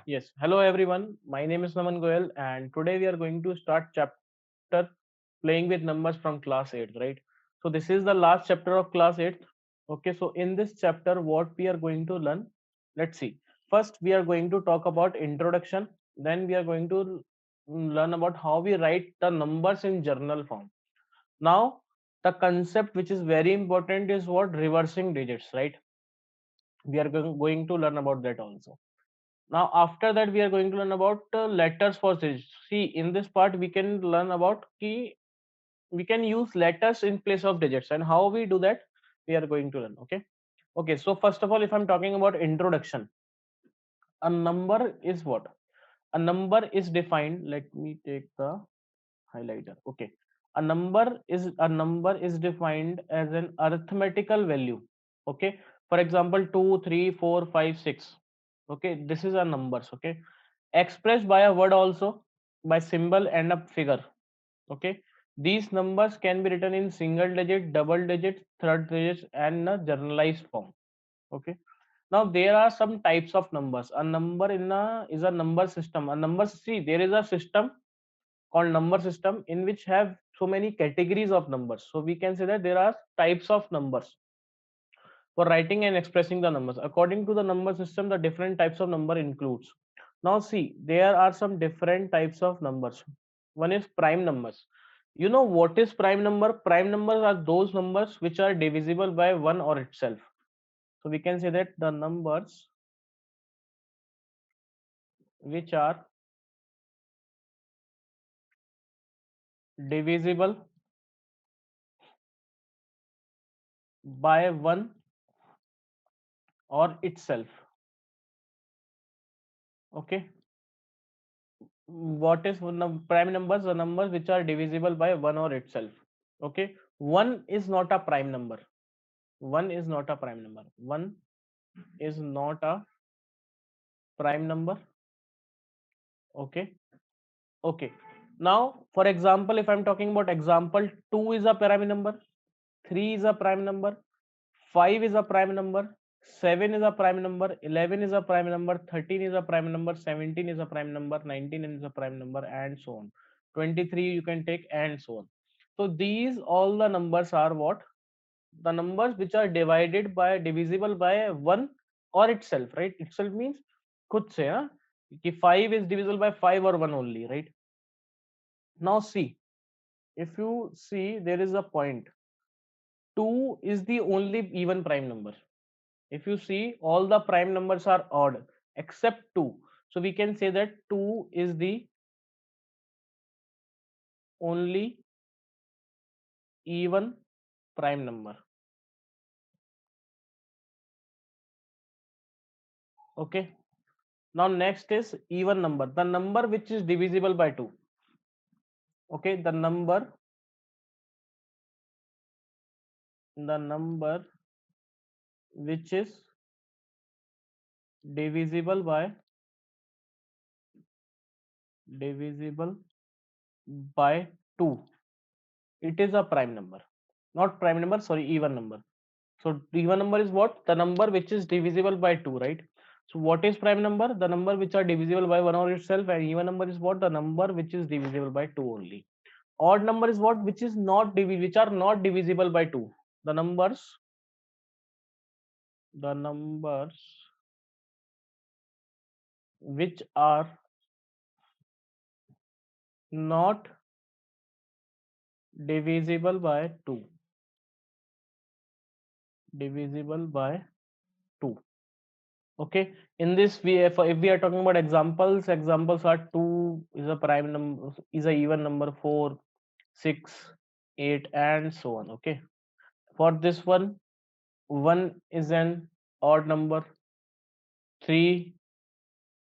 Yes, hello everyone. My name is Goyal, and today we are going to start chapter playing with numbers from class 8th, right? So this is the last chapter of class 8th. Okay, so in this chapter, what we are going to learn? Let's see. First, we are going to talk about introduction. Then we are going to learn about how we write the numbers in journal form. Now, the concept which is very important is what reversing digits, right? We are going to learn about that also. Now, after that, we are going to learn about letters for digits. See, in this part, we can learn about key. We can use letters in place of digits, and how we do that, we are going to learn. Okay. Okay. So first of all, if I'm talking about introduction, a number is what? A number is defined. Let me take the highlighter. Okay. A number is defined as an arithmetical value. Okay. For example, 2, 3, 4, 5, 6. Okay. This is a numbers. Okay, expressed by a word also, by symbol and a figure. Okay, these numbers can be written in single digit, double digit, third digits, and a generalized form. Okay, now there are some types of numbers. A number is a number system. A number, see, there is a system called number system in which have so many categories of numbers. So we can say that there are types of numbers for writing and expressing the numbers. According to the number system, the different types of number includes. Now see, there are some different types of numbers. One is prime numbers. You know what is prime number? Prime numbers are those numbers which are divisible by 1 or itself. So we can say that the numbers which are divisible by 1 or itself. Okay, what is prime numbers? The numbers which are divisible by 1 or itself. Okay, 1 is not a prime number. 1 is not a prime number. 1 is not a prime number. Okay. Okay. Now, for example, if I'm talking about example, 2 is a prime number, 3 is a prime number, 5 is a prime number, 7 is a prime number, 11 is a prime number, 13 is a prime number, 17 is a prime number, 19 is a prime number, and so on. 23 you can take, and so on. So these all the numbers are what? The numbers which are divided by divisible by 1 or itself, right? Itself means खुद से, हाँ, कि 5 is divisible by 5 or 1 only, right? Now see, if you see, there is a point. 2 is the only even prime number. If you see, all the prime numbers are odd except 2. So we can say that 2 is the only even prime number. Okay. Now next is even number. The number which is divisible by 2. Okay, the number which is divisible by divisible by 2, it is a prime number. Not prime number, sorry, even number. So even number is what? The number which is divisible by 2, right? So what is prime number? The number which are divisible by 1 or itself. And even number is what? The number which is divisible by 2 only. Odd number is what? Which is not which are not divisible by 2. The numbers which are not divisible by 2. Divisible by 2. Okay, in this if we are talking about examples are 2 is a prime number, is a even number, 4, 6, 8, and so on. Okay, for this one, 1 is an odd number, 3,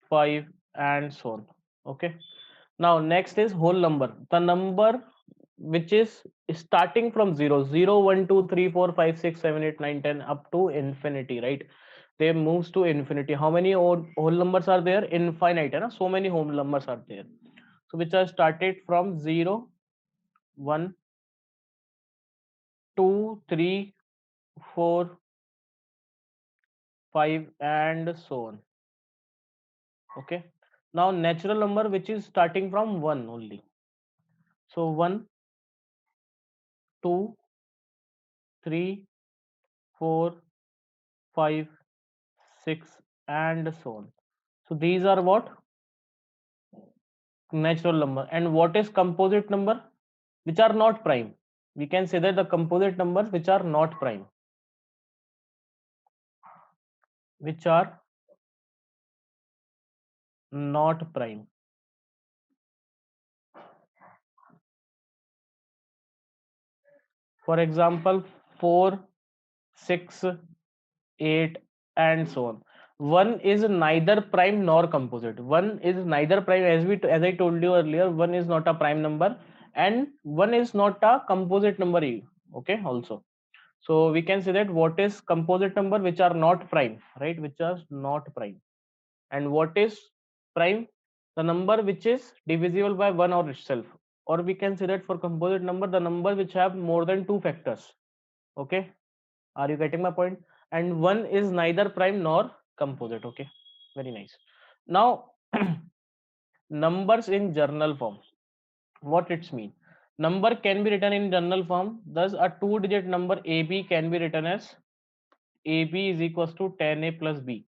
5, and so on. Okay, now next is whole number. The number which is starting from 0, 0, 1, 2, 3, 4, 5, 6, 7, 8, 9, 10 up to infinity, right? They moves to infinity. How many whole numbers are there? Infinite, na? So many whole numbers are there. So which are started from 0, 1, 2, 3, 4, 5, and so on. Okay. Now natural number which is starting from 1 only. So 1, 2, 3, 4, 5, 6, and so on. So these are what? Natural number. And what is composite number? Which are not prime. We can say that the composite numbers which are not prime. Which are not prime. For example, 4, 6, 8, and so on. One is neither prime nor composite. One is neither prime, as I told you earlier. One is not a prime number, and one is not a composite number. Okay, also. So we can say that what is composite number which are not prime, right? Which are not prime. And what is prime? The number which is divisible by one or itself. Or we can say that for composite number, the number which have more than two factors. Okay, are you getting my point? And one is neither prime nor composite. Okay, very nice. Now numbers in journal form. What it's mean? Number can be written in journal form. Thus, a two-digit number AB can be written as AB is equals to 10A plus B.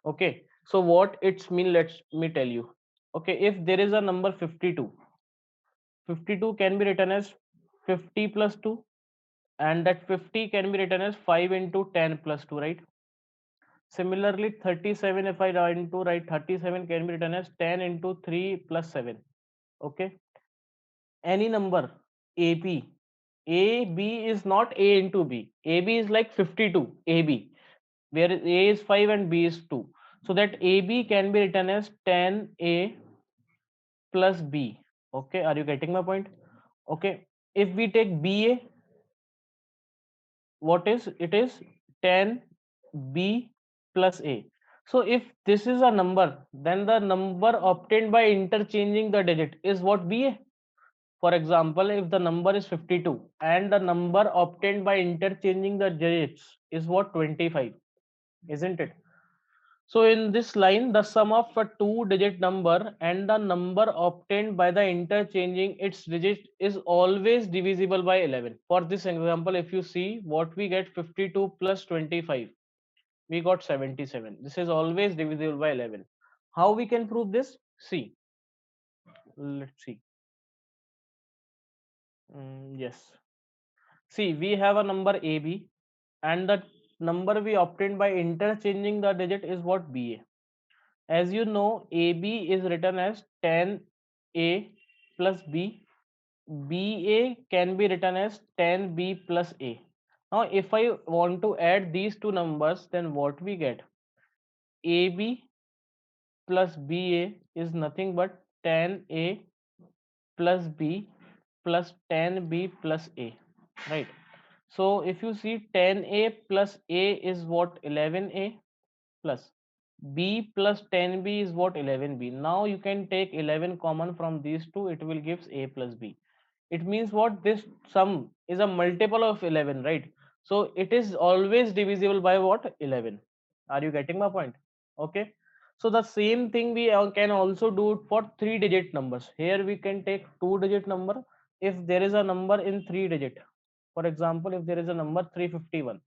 Okay, so what it's mean? Let me tell you. Okay, if there is a number 52, 52 can be written as 50 plus 2, and that 50 can be written as 5 into 10 plus 2, right? Similarly, 37, if I write 37 can be written as 10 into 3 plus 7. Okay. Any number AP. AB is not A into B. AB is like 52 AB, where A is 5 and B is 2. So that AB can be written as 10A plus B. Okay. Are you getting my point? Okay. If we take BA, what is it? Is 10B plus A. So if this is a number, then the number obtained by interchanging the digit is what? BA. For example, if the number is 52 and the number obtained by interchanging the digits is what? 25, isn't it? So in this line, the sum of a two-digit number and the number obtained by the interchanging its digit is always divisible by 11. For this example, if you see what we get, 52 plus 25, we got 77. This is always divisible by 11. How we can prove this? See, let's see. Yes. See, we have a number AB, and the number we obtained by interchanging the digit is what? BA. As you know, AB is written as 10A plus B. BA can be written as 10B plus A. Now, if I want to add these two numbers, then what we get? AB plus BA is nothing but 10A plus B plus 10B plus A, right? So if you see, 10A plus A is what? 11A plus B plus 10B is what? 11B. Now you can take 11 common from these two, it will gives A plus B. It means what? This sum is a multiple of 11, right? So it is always divisible by what? 11. Are you getting my point? Okay. So the same thing we can also do it for three-digit numbers. Here we can take two-digit number if there is a number in three-digit. For example, if there is a number 351.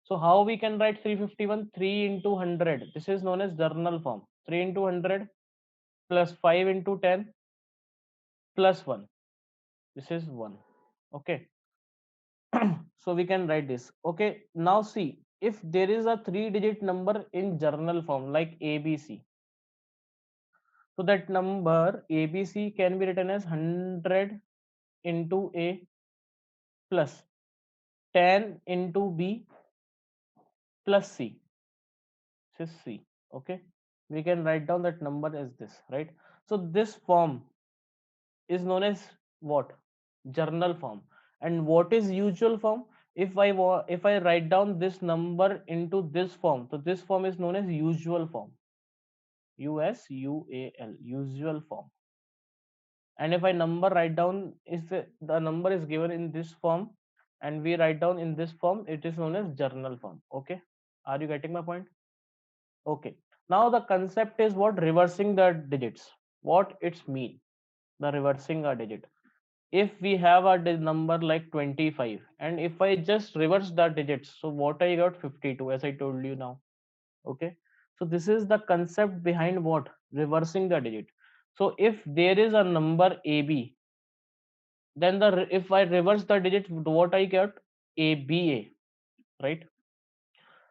So how we can write 351? 3 into 100. This is known as journal form. 3 into 100 plus 5 into 10 plus 1. This is 1. Okay. So we can write this. Okay. Now see, if there is a three-digit number in journal form like ABC, so that number ABC can be written as 100 into A plus 10 into B plus C. This is C. Okay. We can write down that number as this, right? So this form is known as what? Journal form. And what is usual form? If I write down this number into this form, so this form is known as usual form. USUAL, usual form. And if I number write down, if the number is given in this form and we write down in this form, it is known as journal form. Okay, are you getting my point? Okay. Now the concept is what? Reversing the digits. What it's mean, the reversing a digit. If we have a number like 25, and if I just reverse the digits, so what I got? 52, as I told you now. Okay, so this is the concept behind what? Reversing the digit. So if there is a number AB, then if I reverse the digit, what I get? ABA, right?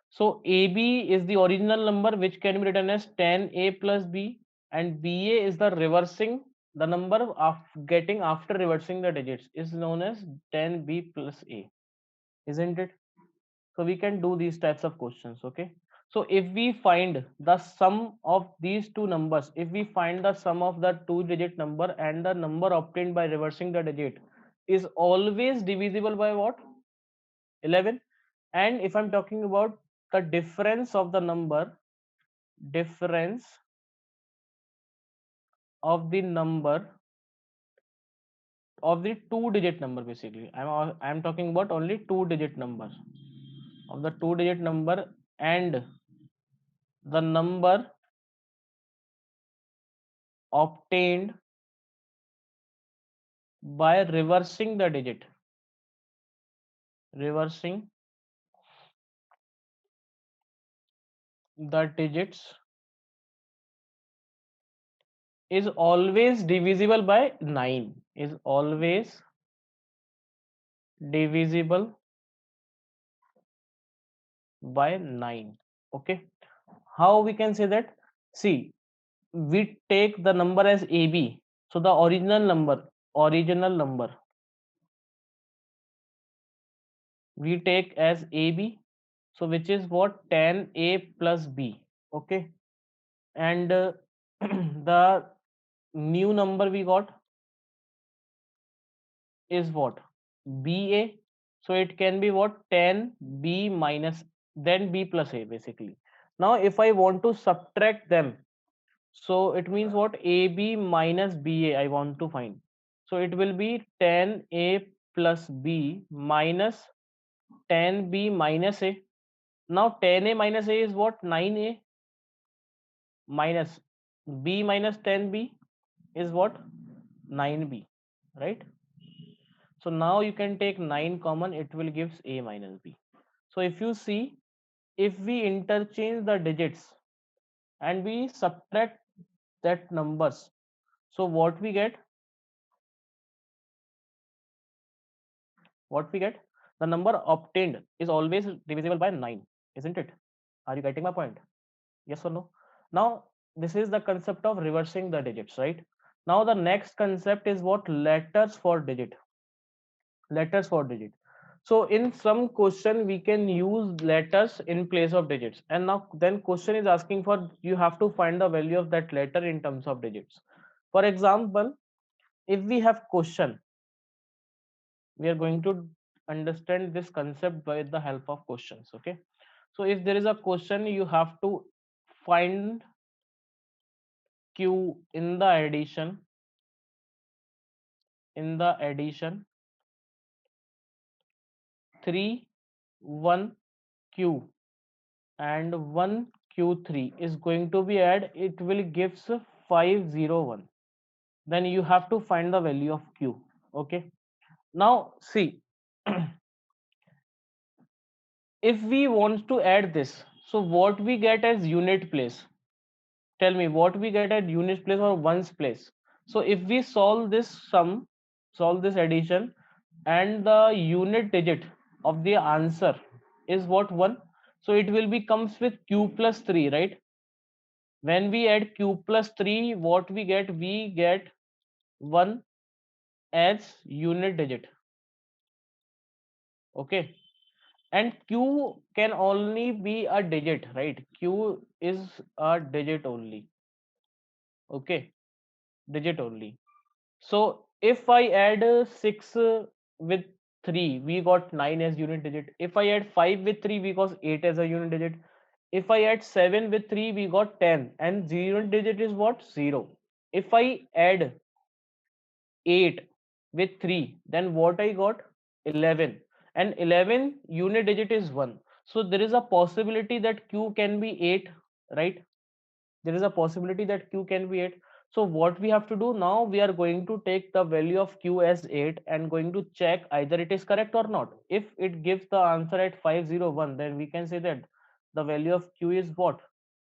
So AB is the original number, which can be written as 10A plus B, and BA is the reversing, the number of getting after reversing the digits is known as 10B plus A, isn't it? So we can do these types of questions. Okay, so if we find the sum of these two numbers, if we find the sum of the two digit number and the number obtained by reversing the digit is always divisible by what? 11. And if I'm talking about the difference of the number, difference of the number of the two digit number, basically I'm talking about only two digit numbers, of the two digit number and the number obtained by reversing the digit, reversing the digits is always divisible by 9, is always divisible by 9. Okay, how we can say that? See, we take the number as AB, so the original number we take as AB, so which is what? 10A plus B. Okay, and the new number we got is what? BA. So it can be what? 10B minus, then B plus A, basically. Now if I want to subtract them, so it means what? AB minus BA I want to find. So it will be 10A plus B minus 10B minus A. Now 10A minus A is what? 9A minus B minus 10B is what? 9B, right? So now you can take 9 common, it will gives A minus B. So if you see, if we interchange the digits and we subtract that numbers, so what we get? What we get? The number obtained is always divisible by 9, isn't it? Are you getting my point? Yes or no? Now this is the concept of reversing the digits, right? Now the next concept is what? Letters for digit. Letters for digit. So in some question we can use letters in place of digits, and now then question is asking for you have to find the value of that letter in terms of digits. For example, if we have question, we are going to understand this concept by the help of questions. Okay, so if there is a question, you have to find q in the addition 3 1 q and 1q3 is going to be add, it will gives 501. Then you have to find the value of q. Okay, now see, if we want to add this, so what we get as unit place? Tell me what we get at unit place or ones place. So if we solve this sum, solve this addition, and the unit digit of the answer is what? 1. So it will be comes with q plus 3, right? When we add q plus 3, what we get? We get 1 as unit digit. Okay, and q can only be a digit, right? Q is a digit only. Okay, digit only. So if I add 6 with 3, we got 9 as unit digit. If I add 5 with 3, we got 8 as a unit digit. If I add 7 with 3, we got 10, and unit digit is what? 0. If I add 8 with 3, then what I got? 11, and 11 unit digit is 1. So there is a possibility that q can be 8, right? There is a possibility that q can be 8. So what we have to do now, we are going to take the value of q as 8 and going to check either it is correct or not. If it gives the answer at 501, then we can say that the value of q is what,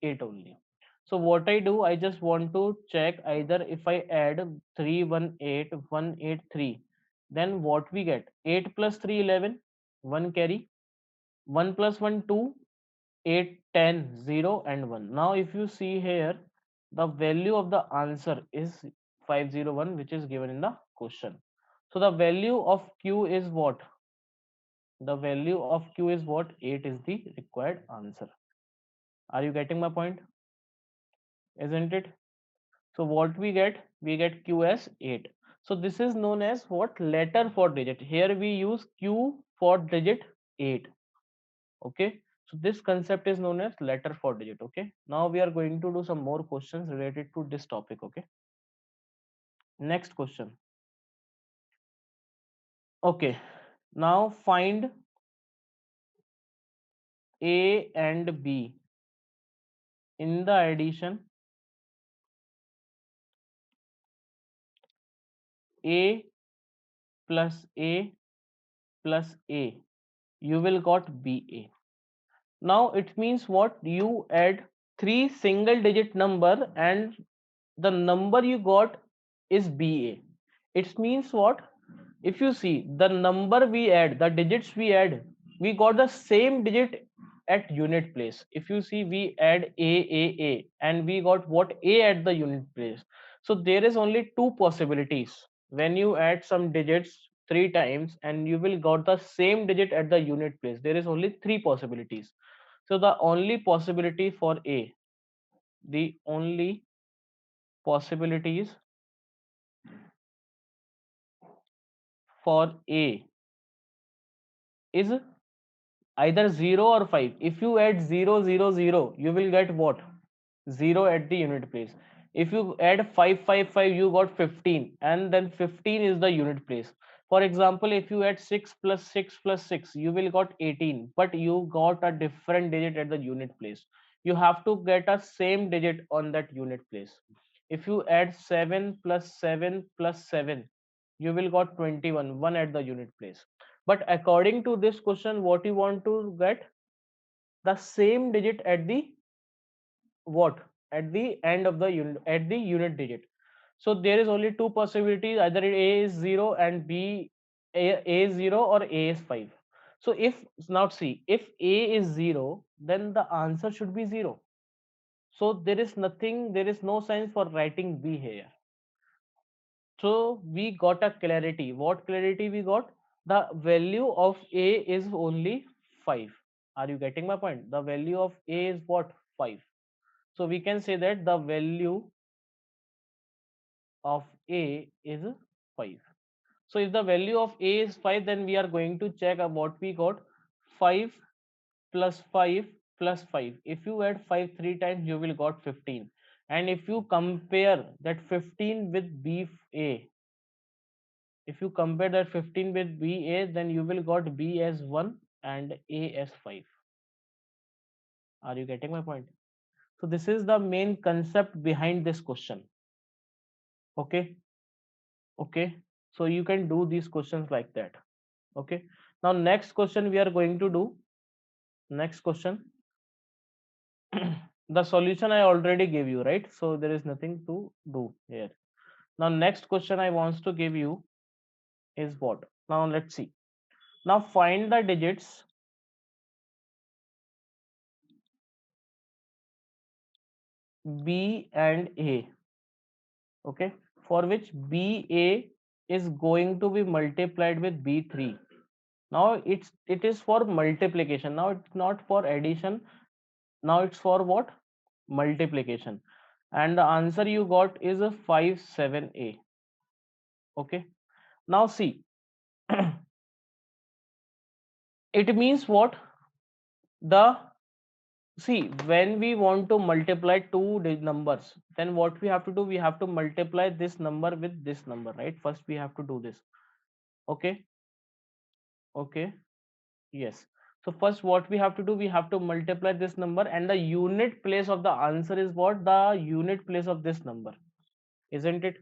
8 only. So what I do, I just want to check either if I add 318 183, then what we get, 8 plus 3 11, 1 carry, 1 plus 1 2, 8 10 0 and 1. Now if you see here, the value of the answer is 501, which is given in the question. So the value of q is what, the value of q is what, 8 is the required answer. Are you getting my point? Isn't it? So what we get q as 8. So this is known as what, letter for digit. Here we use q for digit 8. Okay, so this concept is known as letter for digit. Okay, now we are going to do some more questions related to this topic. Okay, next question. Okay, now find a and b in the addition a plus a plus a, you will got ba. Now it means what, you add three single digit number and the number you got is ba. It means what, if you see the number we add, the digits we add, we got the same digit at unit place. If you see, we add a and we got what, a at the unit place. So there is only two possibilities. When you add some digits three times and you will got the same digit at the unit place, there is only three possibilities. So the only possibility for a, the only possibilities for a is either 0 or 5. If you add 0 0 0, you will get what, 0 at the unit place. If you add 5 5 5, you got 15 and then 15 is the unit place. For example, if you add 6 plus 6 plus 6, you will got 18, but you got a different digit at the unit place. You have to get a same digit on that unit place. If you add 7 plus 7 plus 7, you will got 21, 1 at the unit place. But according to this question, what you want to get, the same digit at the what, at the end of the unit, at the unit digit. So there is only two possibilities, either a is 0 and b, a is 0 or a is 5. So if, now see, if a is 0, then the answer should be 0. So there is nothing, there is no sense for writing b here. So we got a clarity. What clarity we got? The value of a is only 5. Are you getting my point? The value of a is what? 5. So we can say that the value of a is 5. So if the value of a is 5, then we are going to check what we got. 5 plus 5 plus 5. If you add 5 three times, you will got 15. And if you compare that 15 with b a, if you compare that 15 with ba, then you will got b as 1 and a as 5. Are you getting my point? So this is the main concept behind this question. Okay, okay, so you can do these questions like that. Okay, now next question we are going to do. Next question. The solution I already gave you, right? So there is nothing to do here. Now next question I wants to give you is what? Now let's see. Now find the digits b and a. Okay, for which ba is going to be multiplied with b3. Now it is for multiplication. Now it's not for addition. Now it's for what? Multiplication. And the answer you got is a 5 7a. Okay, now see, it means what, the, see, when we want to multiply two numbers, then what we have to do, we have to multiply this number with this number, right? First we have to do this. Okay, okay, yes. So first what we have to do, we have to multiply this number, and the unit place of the answer is what? The unit place of this number, isn't it?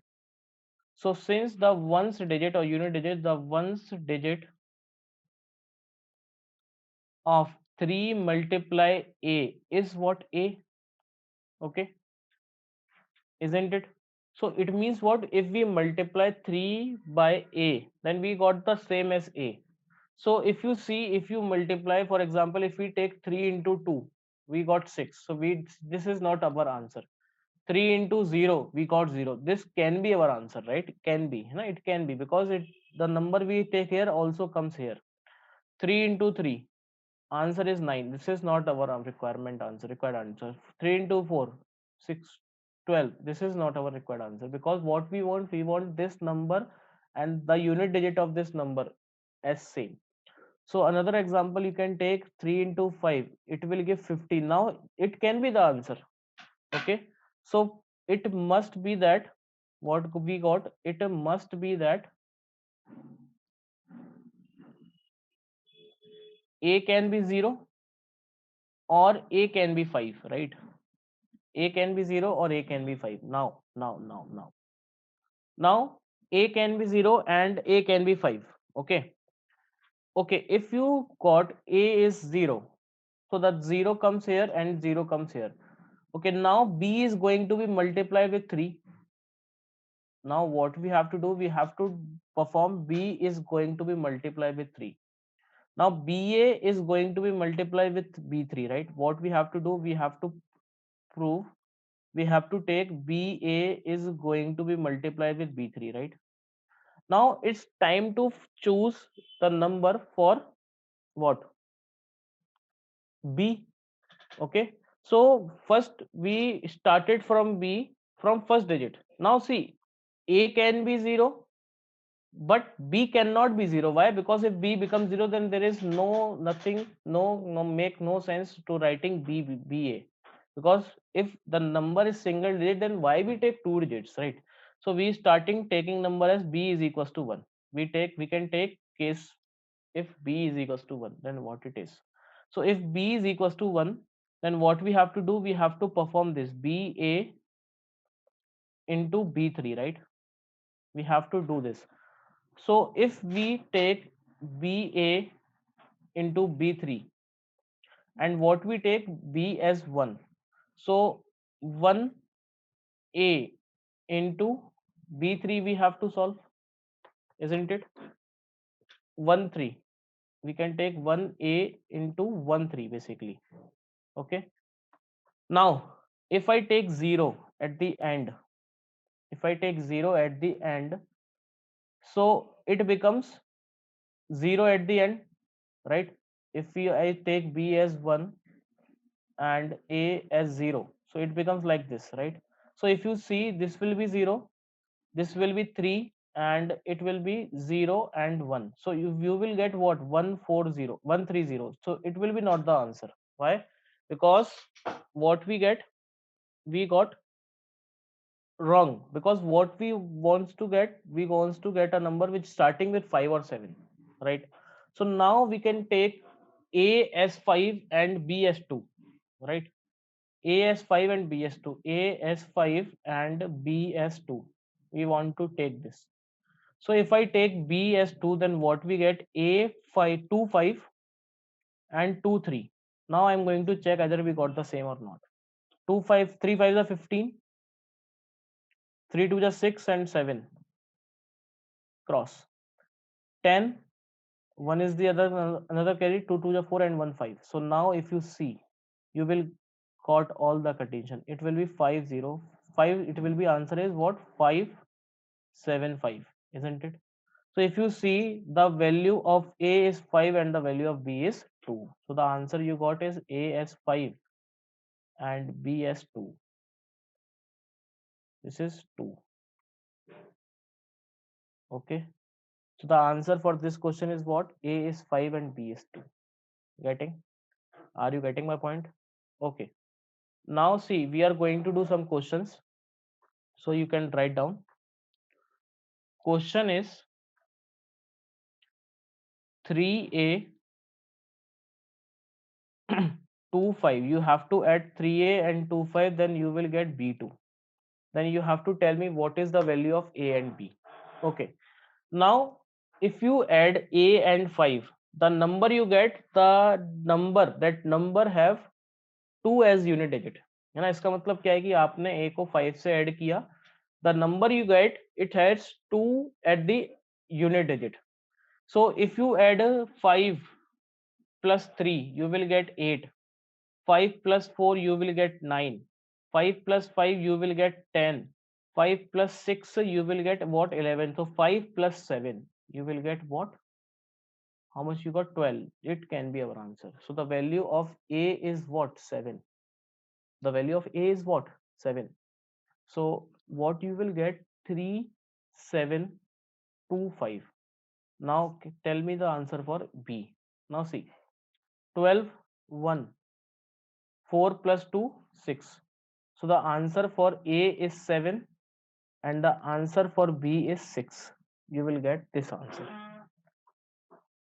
So since the ones digit or unit digit, the ones digit of 3 multiply a is what? A. Okay, isn't it? So it means what? If we multiply 3 by a, then we got the same as a. So if you see, if you multiply, for example, if we take 3 into 2, we got 6. So we, this is not our answer. 3 into 0, we got 0. This can be our answer, right? It can be, you know, it can be, because it, the number we take here also comes here. 3 into 3, answer is 9. This is not our requirement answer, required answer. 3 into 4, 6, 12. This is not our required answer, because what we want this number and the unit digit of this number as same. So another example, you can take 3 into 5, it will give 50. Now it can be the answer. Okay, so it must be that what we got, it must be that a can be 0 or a can be 5, right? A can be 0 or a can be 5. Now a can be 0 and a can be 5. Okay, okay, if you got a is 0, so that 0 comes here and 0 comes here. Okay, now b is going to be multiplied with 3. Now what we have to do, we have to perform b is going to be multiplied with 3. Now ba is going to be multiplied with b3, right? What we have to do, we have to prove, we have to take ba is going to be multiplied with b3, right? Now it's time to choose the number for what? B. Okay, so first we started from b, from first digit. Now see, a can be 0 but b cannot be 0. Why? Because if b becomes 0, then there is no nothing, no make no sense to writing ba, because if the number is single digit, then why we take two digits, right? So we starting taking number as b is equals to 1. We can take case if b is equals to 1, then what it is. So if b is equals to 1, then what we have to do, we have to perform this ba into b3, right? We have to do this. So if we take BA into B3 and what we take B as 1, so 1A into B3 we have to solve, isn't it? 1 3, we can take 1A into 1 3 basically. Okay, now if I take 0 at the end, if I take 0 at the end, so it becomes 0 at the end, right? If I take B as 1 and a as 0, so it becomes like this, right? So if you see, this will be 0, this will be 3, and it will be 0 and 1. So you will get what? 140 130. So it will be not the answer. Why? Because what we get, we got wrong, because what we wants to get, we wants to get a number which starting with 5 or 7, right? So now we can take a as 5 and b as 2, right? A as 5 and B as 2. A as 5 and B as 2. We want to take this. So if I take B as 2, then what we get? A 5, 2 5 and 2 3. Now I'm going to check either we got the same or not. 2 5, 3 5 is 15. 3 2 is 6 and 7. Cross. 10. 1 is the other, another carry. 2 2 is 4 and 1 5. So now if you see, you will got all the condition. It will be 5 0 5. It will be answer is what? 5 7 5, isn't it? So if you see, the value of a is 5 and the value of b is 2, so the answer you got is a as 5 and b as 2. This is 2. Okay, so the answer for this question is what? A is 5 and b is 2. Getting? Are you getting my point? Okay, now see, we are going to do some questions, so you can write down. Question is 3a 2 5, you have to add 3a and 2 5, then you will get b2. Then you have to tell me what is the value of a and b. Okay, now if you add a and 5, the number you get, that number have 2 as unit digit, है ना. इसका मतलब क्या है कि आपने a को 5 से ऐड किया, the number you get, it has 2 at the unit digit. So if you add 5 plus 3, you will get 8. 5 plus 4, you will get 9. 5 plus 5, you will get 10. 5 plus 6, you will get what? 11. So 5 plus 7, you will get what? How much you got? 12. It can be our answer. So the value of a is what? 7. The value of a is what? 7. So what you will get? 3 7 2 5. Now tell me the answer for b. Now see, 12 1, 4 plus 2 6. So the answer for a is 7 and the answer for b is 6. You will get this answer.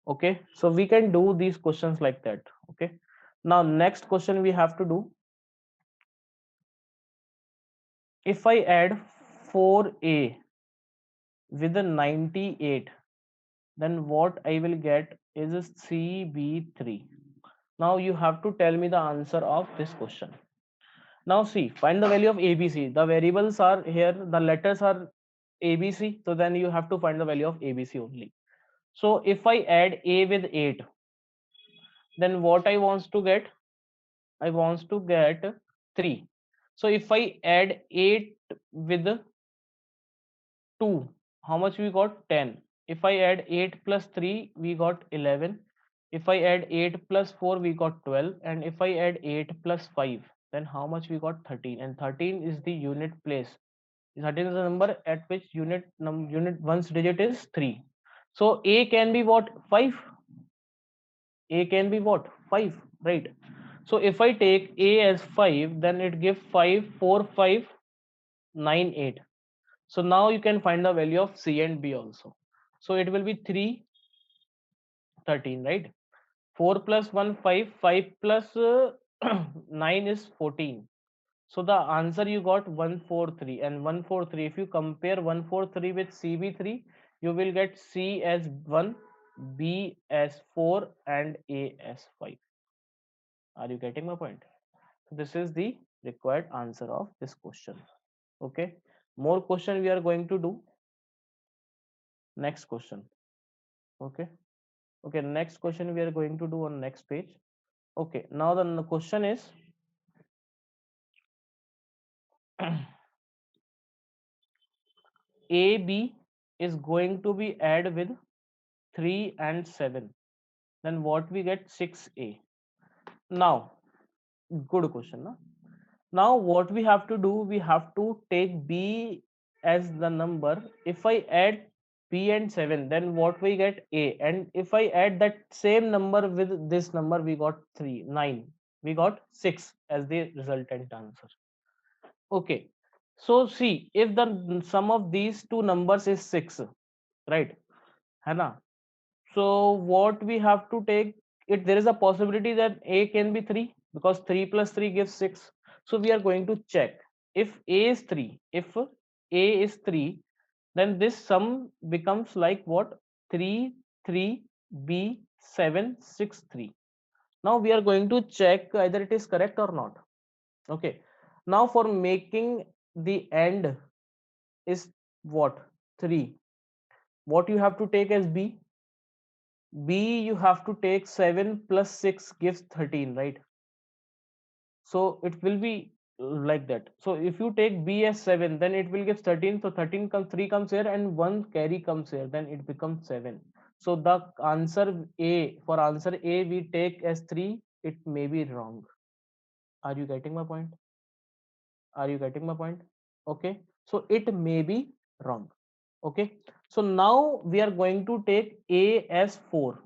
Okay, so we can do these questions like that. Okay, now next question we have to do, if I add 4a with a 98, then what I will get is a CB3. Now you have to tell me the answer of this question. Now see, find the value of ABC. The variables are here, the letters are ABC, so then you have to find the value of ABC only. So if I add a with 8, then what I want to get? I want to get 3. So if I add 8 with 2, how much we got? 10. If I add 8 plus 3, we got 11. If I add 8 plus 4, we got 12. And if I add 8 plus 5, then how much we got? 13. And 13 is the unit place. 13 is the number at which unit one's digit is 3. So a can be what? 5. A can be what? 5, right? So if I take a as 5, then it gives 5 4 5 9 8. So now you can find the value of C and B also. So it will be 3 13, right? 4 plus 1 5, 5 plus 9 is 14. So the answer you got 143, and 143, if you compare 143 with CB3, you will get C as 1, B as 4 and A as 5. Are you getting my point? So this is the required answer of this question. Okay, more question we are going to do. Next question. Okay, okay, next question we are going to do on next page. Okay, now the question is AB is going to be add with 3 and 7, then what we get? 6A. Now good question, no? Now what we have to do, we have to take B as the number. If I add B and 7, then what we get? A. And if I add that same number with this number, we got 3 9, we got 6 as the resultant answer. Okay, so see, if the sum of these two numbers is 6, right, है ना? So what we have to take it, there is a possibility that a can be 3, because 3 plus 3 gives 6. So we are going to check if a is 3. If a is 3, then this sum becomes like what? 3 3 b 7 6 3. Now we are going to check either it is correct or not. Okay, now for making the end is what? 3. What you have to take as b? B you have to take 7 plus 6 gives 13, right? So it will be like that. So if you take B as 7, then it will give 13. So 13 comes, 3 comes here and 1 carry comes here, then it becomes 7. So the answer A, for answer A we take as 3, it may be wrong. Are you getting my point? Are you getting my point? Okay, so it may be wrong. Okay, so now we are going to take A as 4.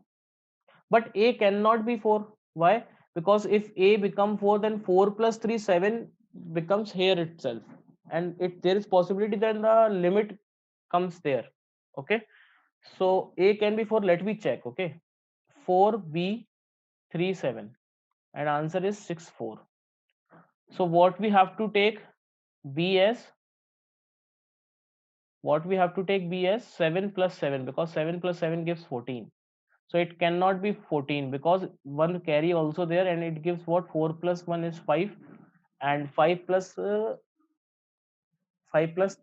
But a cannot be 4. Why? Because if a become 4, then 4 plus 3 7 becomes here itself, and there is possibility that the limit comes there. Okay, so a can be 4. Let me check. Okay, 4 b 3 7. and answer is 6 4. So what we have to take b as, what we have to take b as 7 plus 7, because 7 plus 7 gives 14. So it cannot be 14 because one carry also there, and it gives what, 4 plus 1 is 5, and 5 plus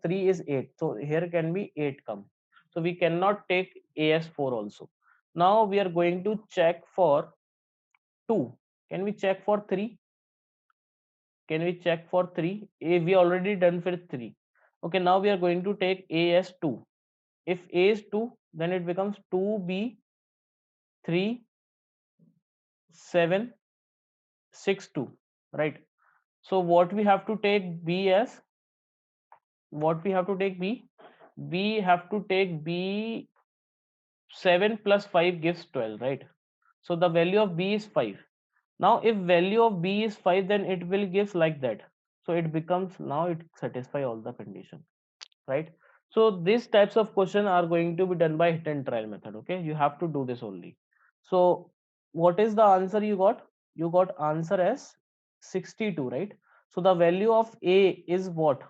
3 is 8. So here can be 8 come. So we cannot take a as 4 also. Now we are going to check for 2. Can we check for 3? Can we check for 3? A we already done for 3. Okay, now we are going to take a as 2. If a is 2, then it becomes 2b 3 7 6 2, right? So what we have to take b as, what we have to take b, we have to take b, 7 plus 5 gives 12, right? So the value of b is 5. Now if value of b is 5, then it will give like that. So it becomes, now it satisfy all the condition, right? So these types of question are going to be done by hit and trial method. Okay, you have to do this only. So what is the answer you got? You got answer as 62, right? So the value of a is what,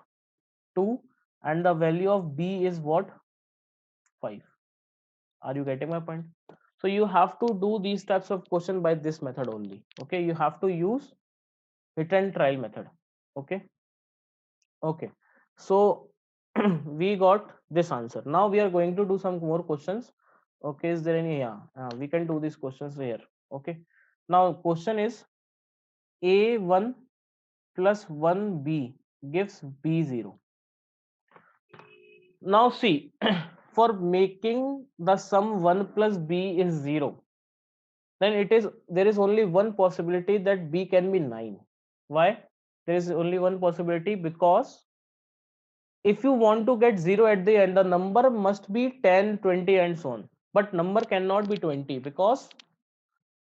2, and the value of b is what, 5. Are you getting my point? So you have to do these types of question by this method only. Okay, you have to use hit and trial method. Okay. Okay, so we got this answer. Now we are going to do some more questions. Okay, is there any, yeah, we can do these questions here. Okay, now question is a1 plus 1b gives b0. Now see, for making the sum 1 plus b is 0, then it is, there is only one possibility that b can be 9. Why? There is only one possibility because if you want to get 0 at the end, the number must be 10 20 and so on, but number cannot be 20 because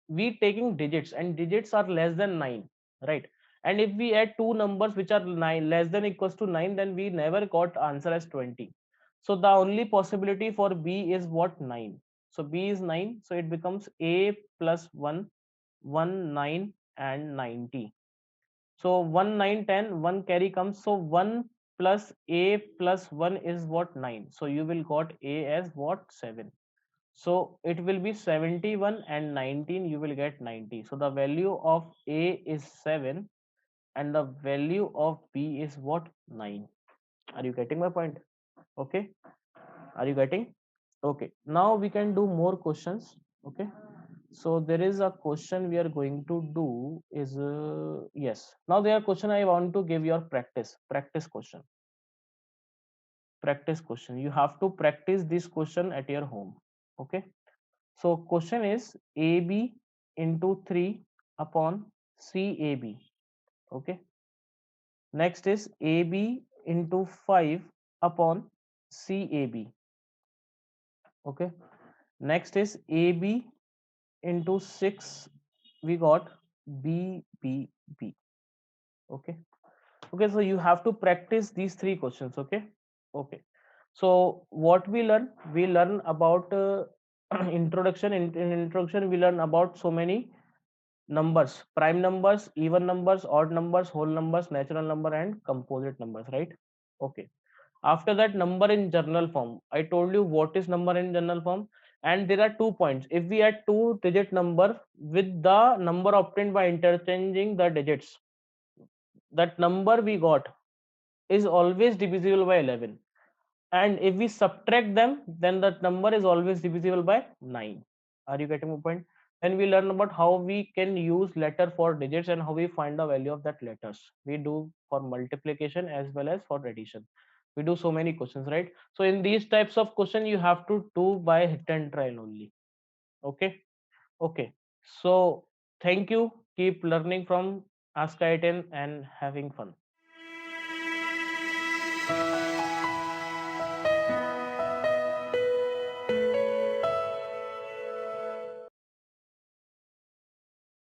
we taking digits and digits are less than 9, right? And if we add two numbers which are 9 less than equals to 9, then we never got answer as 20. So the only possibility for b is what, 9. So b is 9, so it becomes a plus 1 1 9 and 90. So 1 9 10, 1 carry comes, so 1 plus a plus 1 is what, 9. So you will got a as what, 7. So it will be 71 and 19, you will get 90. So the value of a is 7 and the value of b is what, 9. Are you getting my point? Okay, are you getting? Okay, now we can do more questions. Okay, so there is a question we are going to do is yes, now there are question I want to give your practice question. Practice question, you have to practice this question at your home. Okay, so question is ab into 3 upon cab. Okay, next is ab into 5 upon cab. Okay, next is ab into 6, we got b b b. Okay, okay, so you have to practice these three questions. Okay, okay, so what we learn about introduction. In introduction we learn about so many numbers: prime numbers, even numbers, odd numbers, whole numbers, natural number and composite numbers, right? Okay, after that, number in general form. I told you what is number in general form, and there are 2 points. If we add two digit number with the number obtained by interchanging the digits, that number we got is always divisible by 11, and if we subtract them, then that number is always divisible by 9. Are you getting my point? Then we learn about how we can use letter for digits and how we find the value of that letters. We do for multiplication as well as for addition. We do so many questions, right? So in these types of question you have to do by hit and trial only. Okay, okay, so thank you. Keep learning from Ask IITian and having fun.